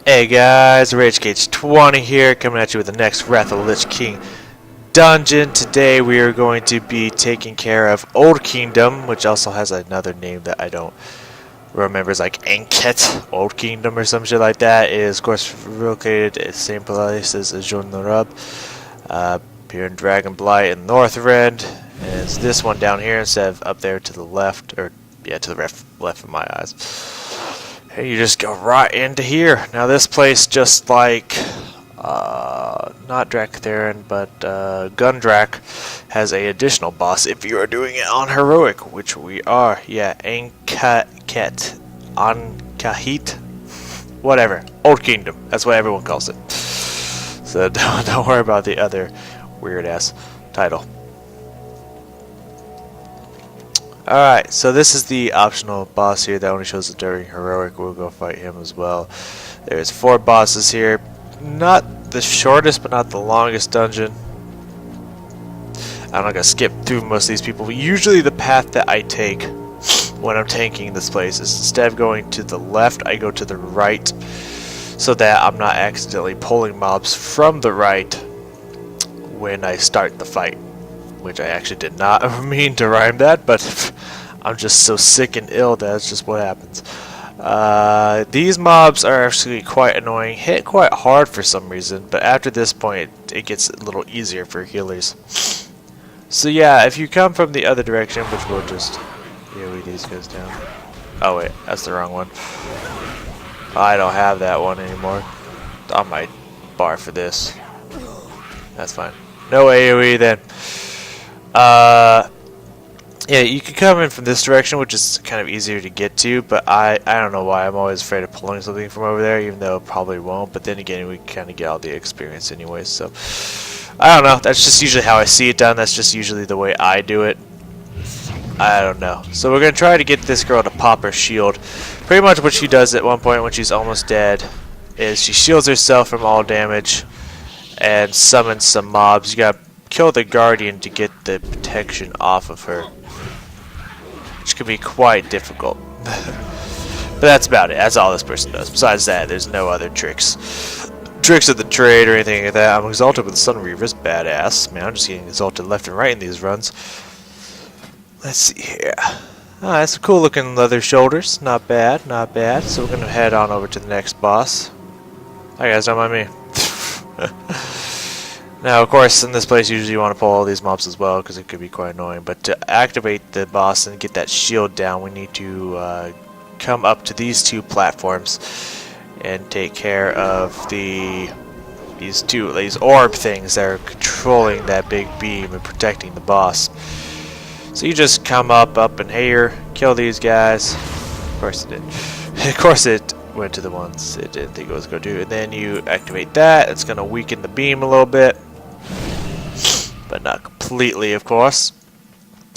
Hey guys, RageCage20 here, coming at you with the next Wrath of the Lich King dungeon. Today we are going to be taking care of Old Kingdom, which also has another name that I don't remember. It's like Ahn'kahet, Old Kingdom or some shit like that. It is of course located at the same place as Ahn'kahet, here in Dragon Blight in Northrend. And it's this one down here instead of up there to the left, or yeah, to the left of my eyes. And you just go right into here. Now this place, just like not Draktherin, but Gundrak, has a additional boss if you are doing it on heroic, which we are. Yeah, Ahn'kahet, whatever. Old Kingdom. That's what everyone calls it. So don't worry about the other weird ass title. Alright, so this is the optional boss here that only shows up during heroic. We'll go fight him as well. There's 4 bosses here. Not the shortest, but not the longest dungeon. I'm not going to skip through most of these people. But usually the path that I take when I'm tanking this place is, instead of going to the left, I go to the right, so that I'm not accidentally pulling mobs from the right when I start the fight. Which I actually did not mean to rhyme that, but I'm just so sick and ill that that's just what happens. These mobs are actually quite annoying, hit quite hard for some reason, but after this point it gets a little easier for healers. So yeah, if you come from the other direction, which we'll just AoE these guys down. Oh wait, that's the wrong one. I don't have that one anymore. I might bar for this. That's fine. No AoE then. Yeah, you can come in from this direction, which is kind of easier to get to, but I don't know why I'm always afraid of pulling something from over there, even though it probably won't. But then again, we kind of get all the experience anyway, so I don't know. That's just usually how I see it done. That's just usually the way I do it. I don't know. So we're gonna try to get this girl to pop her shield. Pretty much what she does at one point when she's almost dead is she shields herself from all damage and summons some mobs. You got kill the guardian to get the protection off of her, which can be quite difficult. But that's about it. That's all this person does. Besides that, there's no other tricks of the trade or anything like that. I'm exalted with the Sun Reavers. Badass. Man, I'm just getting exalted left and right in these runs. Let's see here. Oh, that's some cool looking leather shoulders. Not bad, not bad. So we're gonna head on over to the next boss. Hi guys, don't mind me. Now, of course, in this place, usually you want to pull all these mobs as well, because it could be quite annoying. But to activate the boss and get that shield down, we need to come up to these 2 platforms and take care of these orb things that are controlling that big beam and protecting the boss. So you just come up and here, kill these guys. Of course it did. Of course it went to the ones it didn't think it was going to do. And then you activate that. It's going to weaken the beam a little bit. But not completely, of course.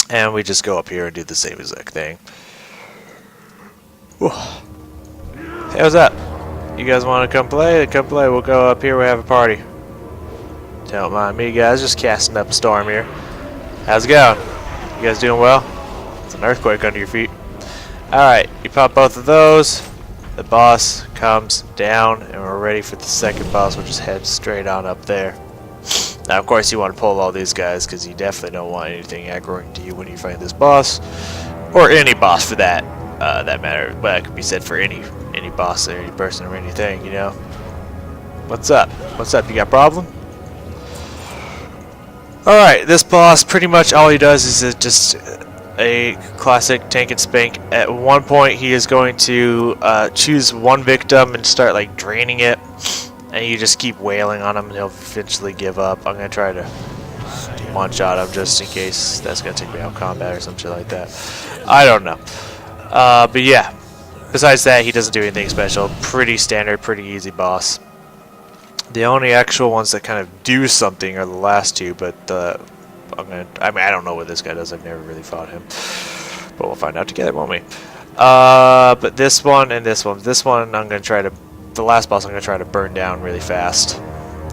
And we just go up here and do the same exact thing. Whew. Hey, what's up? You guys want to come play? Come play. We'll go up here. We'll have a party. Don't mind me, guys. Just casting up a storm here. How's it going? You guys doing well? It's an earthquake under your feet. Alright, you pop both of those. The boss comes down, and we're ready for the second boss. We'll just head straight on up there. Now, of course, you want to pull all these guys because you definitely don't want anything aggroing to you when you fight this boss, or any boss for that matter. But that could be said for any boss or any person or anything, you know. What's up? What's up? You got a problem? All right, this boss pretty much all he does is just a classic tank and spank. At one point, he is going to choose one victim and start like draining it. And you just keep wailing on him and he'll eventually give up. I'm going to try to one-shot him just in case that's going to take me out of combat or some shit like that. I don't know. But yeah, besides that, he doesn't do anything special. Pretty standard, pretty easy boss. The only actual ones that kind of do something are the last 2, but I don't know what this guy does. I've never really fought him. But we'll find out together, won't we? But this one and this one. This one I'm going to try to... The last boss I'm going to try to burn down really fast,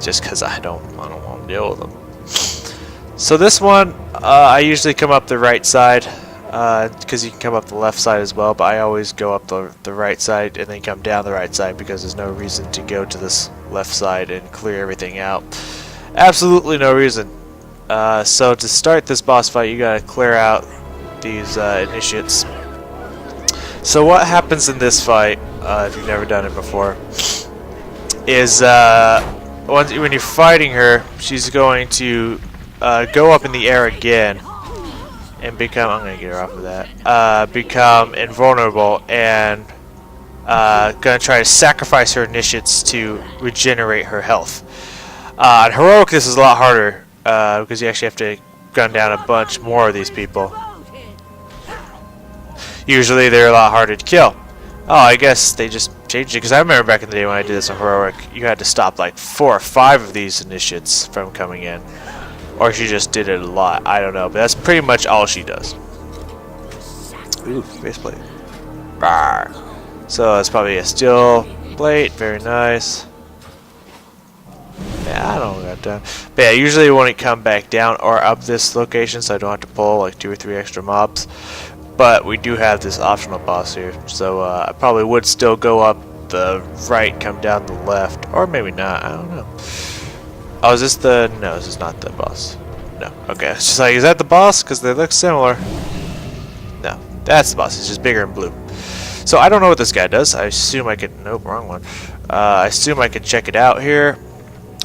just because I don't want to deal with them. So this one, I usually come up the right side because you can come up the left side as well, but I always go up the right side and then come down the right side because there's no reason to go to this left side and clear everything out. Absolutely no reason. So to start this boss fight, you gotta clear out these initiates. So what happens in this fight, if you've never done it before, is when you're fighting her, she's going to go up in the air again and become, I'm gonna get her off of that, become invulnerable and gonna try to sacrifice her initiates to regenerate her health. On Heroic this is a lot harder because you actually have to gun down a bunch more of these people. Usually they're a lot harder to kill. Oh, I guess they just changed it because I remember back in the day when I did this on Heroic, you had to stop like 4 or 5 of these initiates from coming in. Or she just did it a lot. I don't know, but that's pretty much all she does. Ooh, faceplate. Rawr. So it's probably a steel plate. Very nice. Yeah, I don't got time. But yeah, usually when it come back down or up this location, so I don't have to pull like 2 or 3 extra mobs. But we do have this optional boss here, so I probably would still go up the right, come down the left, or maybe not. I don't know. Oh, is this the... No, this is not the boss. No. Okay, it's just like, is that the boss? Because they look similar. No, that's the boss. It's just bigger and blue. So I don't know what this guy does. I assume I could... Nope, wrong one. I assume I could check it out here.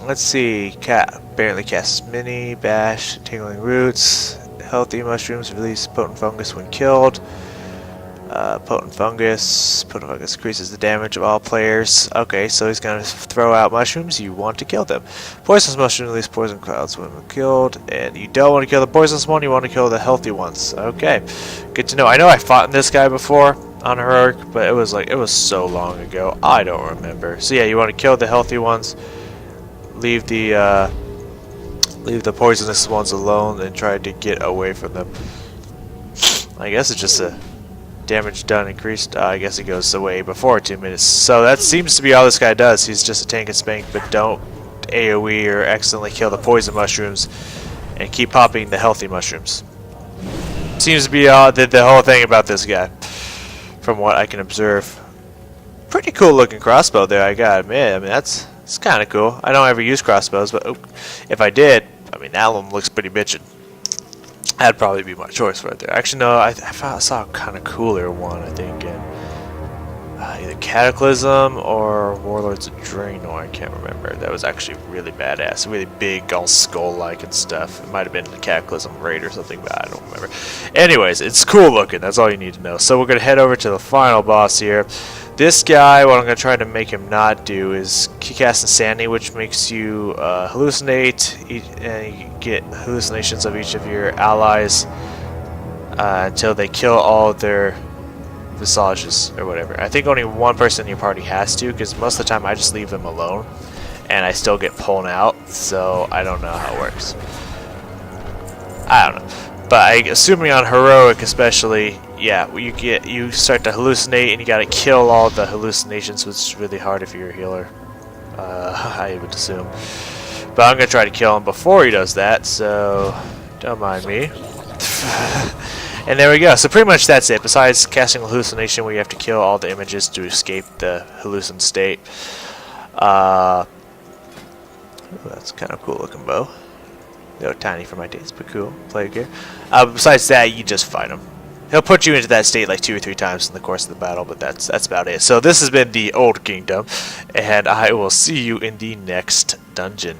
Let's see. Cat apparently casts Mini, Bash, Tingling Roots. Healthy mushrooms release potent fungus when killed. Potent fungus increases the damage of all players. Okay, so he's gonna throw out mushrooms. You want to kill them. Poisonous mushrooms release poison clouds when killed, and you don't want to kill the poisonous one. You want to kill the healthy ones. Okay, good to know. I know I fought this guy before on Heroic, but it was so long ago. I don't remember. So yeah, you want to kill the healthy ones. Leave the poisonous ones alone and try to get away from them. I guess it's just a damage done increased. I guess it goes away before 2 minutes. So that seems to be all this guy does. He's just a tank and spank, but don't AoE or accidentally kill the poison mushrooms and keep popping the healthy mushrooms. Seems to be the whole thing about this guy, from what I can observe. Pretty cool looking crossbow there, I gotta admit. I mean, it's kind of cool. I don't ever use crossbows, but if I did, I mean, that one looks pretty bitchin'. That'd probably be my choice right there. Actually, no, I saw a kind of cooler one, I think, in either Cataclysm or Warlords of Draenor. I can't remember. That was actually really badass. Really big, all skull-like and stuff. It might have been the Cataclysm Raid or something, but I don't remember. Anyways, it's cool looking. That's all you need to know. So we're going to head over to the final boss here. This guy, what I'm going to try to make him not do is cast Insanity, which makes you hallucinate, and you get hallucinations of each of your allies until they kill all their visages or whatever. I think only one person in your party has to, because most of the time I just leave them alone, and I still get pulled out, so I don't know how it works. I don't know. But assuming on Heroic especially, yeah, you start to hallucinate and you gotta kill all the hallucinations, which is really hard if you're a healer. I would assume. But I'm gonna try to kill him before he does that, so don't mind me. And there we go. So pretty much that's it. Besides casting hallucination, where you have to kill all the images to escape the hallucin state. Ooh, that's kind of cool looking bow. They're tiny for my taste, but cool. Player gear. Besides that, you just fight him. He'll put you into that state like 2 or 3 times in the course of the battle, but that's about it. So this has been the Old Kingdom, and I will see you in the next dungeon.